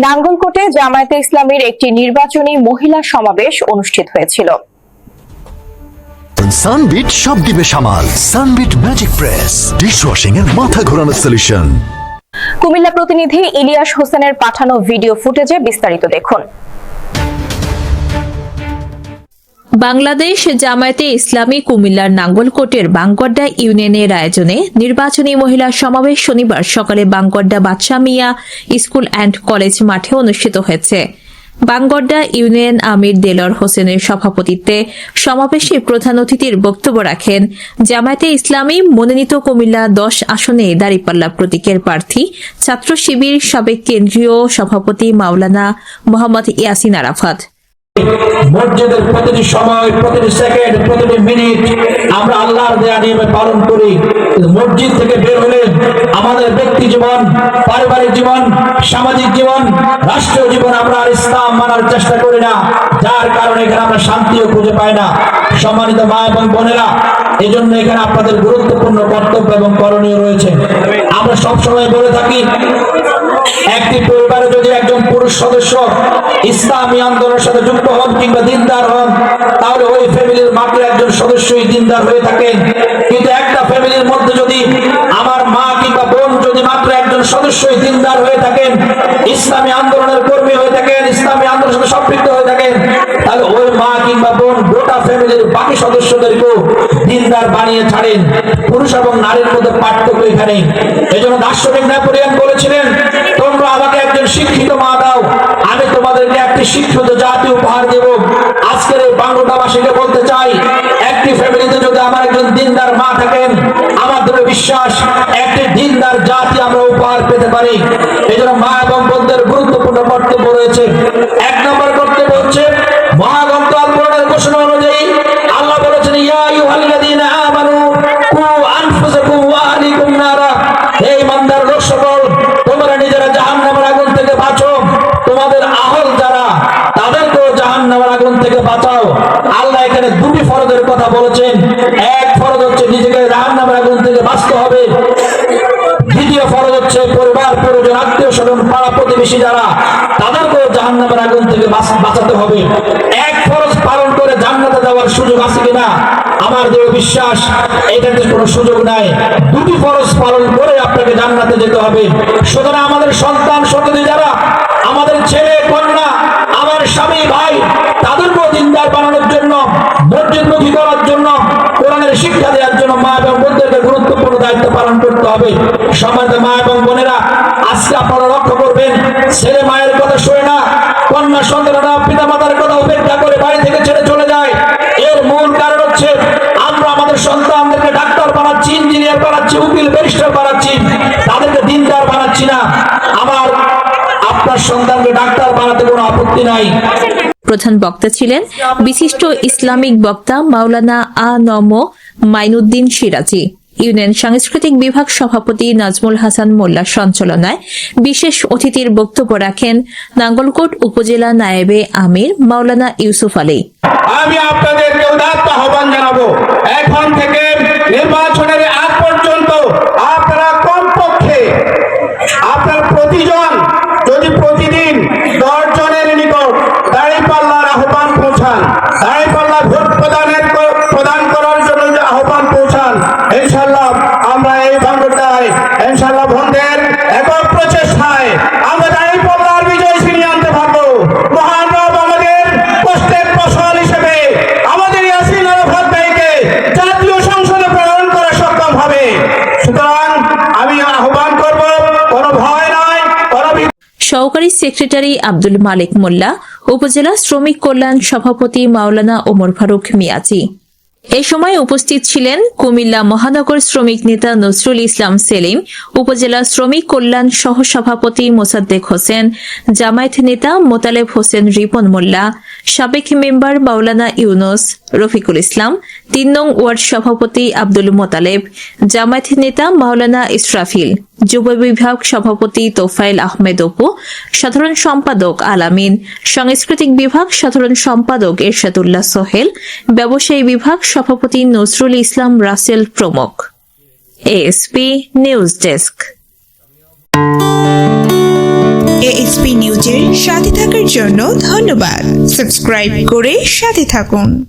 নাঙ্গলকোটে জামায়াতে ইসলামীর একটি নির্বাচনী মহিলা সমাবেশ অনুষ্ঠিত হয়েছিল। সানবিট সব দিবে সামাল। সানবিট ম্যাজিক প্রেস ডিশওয়াশিং এর মাথা ঘোরানো সলিউশন। কুমিল্লা প্রতিনিধি ইলিয়াস হোসেনের পাঠানো ভিডিও ফুটেজে বিস্তারিত দেখুন। বাংলাদেশ জামায়াতে ইসলামী কুমিল্লার নাঙ্গলকোটের বাঙ্গড্ডা ইউনিয়নের আয়োজনে নির্বাচনী মহিলা সমাবেশ শনিবার সকালে বাঙ্গড্ডা বাদশা মিয়া স্কুল অ্যান্ড কলেজ মাঠে অনুষ্ঠিত হয়েছে। বাঙ্গড্ডা ইউনিয়ন আমির দেলর হোসেনের সভাপতিত্বে সমাবেশে প্রধান অতিথির বক্তব্য রাখেন জামায়াতে ইসলামী মনোনীত কুমিল্লা 10 আসনে দাঁড়িপাল্লা প্রতীকের প্রার্থী ছাত্র শিবির সাবেক কেন্দ্রীয় সভাপতি মাওলানা মোহাম্মদ ইয়াসিন আরাফাত। মসজিদের প্রতিটি সময়, প্রতিটি সেকেন্ড, প্রতিটি মিনিট আমরা আল্লাহর দেয়া নিয়মে পালন করি। মসজিদ থেকে বের হলে আমাদের ব্যক্তি জীবন, পারিবারিক জীবন, সামাজিক জীবন, রাষ্ট্রীয় জীবন আমরা আর ইসলাম মানার চেষ্টা করি না, যার কারণে এখানে আমরা শান্তিও খুঁজে পাই না। সম্মানিত মা এবং বোনেরা, এই জন্য এখানে আপনাদের গুরুত্বপূর্ণ কর্তব্য এবং করণীয় রয়েছে। আমরা সবসময় বলে থাকি, একটি পরিবারে যদি একজন পুরুষ সদস্য ইসলামী আন্দোলনের সাথে যুক্ত হন কিংবা দিনদার হন, তাহলে ওই ফ্যামিলির মাত্র একজন সদস্যই দিনদার হয়ে থাকেন। কিন্তু একটা ফ্যামিলির মধ্যে যদি আমার মা কিংবা বোন যদি মাত্র একজন সদস্যই দিনদার হয়ে থাকেন, ইসলামী আন্দোলনের কর্মী হয়ে থাকেন, ইসলামী আন্দোলনের সাথে সম্পৃক্ত হয়ে থাকেন, তাহলে ওই মা কিংবা বোন গোটা ফ্যামিলির বাকি সদস্যদেরকেও দিনদার বানিয়ে ছাড়েন। পুরুষ এবং নারীর মধ্যে পার্থক্য এখানে। এই জন্য দার্শনিক নেপোলিয়ন বলেছিলেন, তোমরা আমাকে একজন শিক্ষিত মা দাও, আমি তোমাদেরকে একটি শিক্ষিত জাতি উপহার দেব। আজকের এই বাংলাবাসীকে বলতে চাই, একটি ফ্যামিলিতে যদি আমার একজন দিনদার মা থাকেন, আমার দৃঢ় বিশ্বাস একটি দিনদার জাতি আমরা উপহার পেতে পারি। এই জন্য মা এবং বোনদের গুরুত্বপূর্ণ কর্তব্য রয়েছে। 1 নম্বর কর্তব্য হচ্ছে মহাগ্রন্থ আল কোরআনের ঘোষণা অনুযায়ী আল্লাহ বলেছেন, ইয়া আইয়ুহাল্লাযীনা আমানু কু আনফুসাকুম ওয়া আহলিকুম নারা। হে ইমানদার লোক সকল, তোমরা নিজেরা জাহান্নামের আগুন থেকে বাঁচো, তোমাদের আহল যারা তাদেরকেও জাহান্নামের আগুন থেকে বাঁচাও। আল্লাহ এখানে দুটি ফরজের কথা বলেছেন। এক ফরজ হচ্ছে নিজেকে জাহান্নামের আগুন থেকে বাঁচতে হবে। দ্বিতীয় ফরজ হচ্ছে পরিবার, পরিজন, আত্মীয় স্বজন, পাড়া প্রতিবেশী যারা তাদেরকেও জাহান্নামের আগুন থেকে বাঁচাতে হবে। এক ফরজ পালন করে জান্নাতে যাওয়ার সুযোগ আছে কিনা? আমার দৃঢ় বিশ্বাস এটাতে কোনো সুযোগ নাই। দুটি ফরজ পালন করে আপনাকে জান্নাতে যেতে হবে। সুতরাং আমাদের সন্তান সন্ততি যারা, আমাদের ছেলে কন্যা, আমার স্বামী ভাই, তাদেরকেও দিনদার বানানোর জন্য, মসজিদমুখী করার জন্য, কোরআনের শিক্ষা দেওয়ার জন্য মা এবং বোনদেরকে গুরুত্বপূর্ণ দায়িত্ব পালন করতে হবে। সম্মানিত মা এবং বোনেরা, আজকে আপনারা লক্ষ্য করবেন, ছেলে মায়ের কথা শোনে না, কন্যা সন্তানরা পিতা মাতার কথা উপেক্ষা করে বাড়ি থেকে ছেড়ে চলে যায়। এর মূল কারণ হচ্ছে আমরা আমাদের সন্তানদেরকে ডাক্তার বানাচ্ছি, ইঞ্জিনিয়ার বানাচ্ছি, উকিল, ব্যারিস্টার বানাচ্ছি, তাদেরকে দিনদার বানাচ্ছি না। আপনার সন্তানকে ডাক্তার বানাতে কোনো আপত্তি নাই। প্রধান বক্তা ছিলেন বিশিষ্ট ইসলামিক বক্তা মাওলানা আ.ন.ম মাইনুদ্দিন সিরাজি। ইউনিয়ন সাংস্কৃতিক বিভাগ সভাপতি নাজমুল হাসান মোল্লার সঞ্চালনায় বিশেষ অতিথির বক্তব্য রাখেন নাঙ্গলকোট উপজেলা নায়েবে আমির মাওলানা ইউসুফ আলী। আমি আপনাদেরকে উদাত্ত আহ্বান জানাবো, এখন থেকে নির্বাচনের আগ পর্যন্ত আপনারা কমপক্ষে আপনার প্রতিজন যদি প্রতিদিন 10 জনের নিকট দাঁড়িপাল্লার আহ্বান পৌঁছান, দাঁড়িপাল্লা ভোট প্রদান করার জন্য যে আহ্বান পৌঁছান, ইনশাআল্লাহ আমরা এই বাংলাটায় ইনশাআল্লাহ বন্ধের একক প্রচেষ্টায় আমরা দাঁড়িপাল্লার বিজয় ছিনিয়ে আনতে পারবো। মহান রব আমাদের কষ্টের ফসল হিসেবে আমাদের ইয়াসিন আরাফাত ভাইকে জাতীয় সংসদে প্রেরণ করা সক্ষম হবে। সুতরাং আমি আহ্বান করব, কোনো ভয় নাই, কোনো সহকারী সেক্রেটারি আব্দুল মালিক মোল্লা, উপজেলা শ্রমিক কল্যাণ সভাপতি মাওলানা ওমর ফারুক মিয়াজি। এ সময় উপস্থিত ছিলেন কুমিল্লা মহানগর শ্রমিক নেতা নজরুল ইসলাম সেলিম, উপজেলা শ্রমিক কল্যাণ সহ সভাপতি মোসাদ্দেক হোসেন, জামায়াত নেতা মোতালেব হোসেন রিপন মোল্লা, সাবেক মেম্বার মাওলানা ইউনুস, রফিকুল ইসলাম, 3 নং ওয়ার্ড সভাপতি আব্দুল মোতালেব, জামায়াত নেতা মাওলানা ইসরাফিল, যুব বিভাগ সভাপতি তোফাইল আহমেদ অপু, সাধারণ সম্পাদক আলামিন, সাংস্কৃতিক বিভাগ সাধারণ সম্পাদক এরশাদুল্লাহ সোহেল, ব্যবসায়ী বিভাগ সভাপতি নজরুল ইসলাম রাসেল প্রমুখ। ASP news desk. এএসপি নিউজে সাথে থাকার জন্য ধন্যবাদ। সাবস্ক্রাইব করে সাথে থাকুন।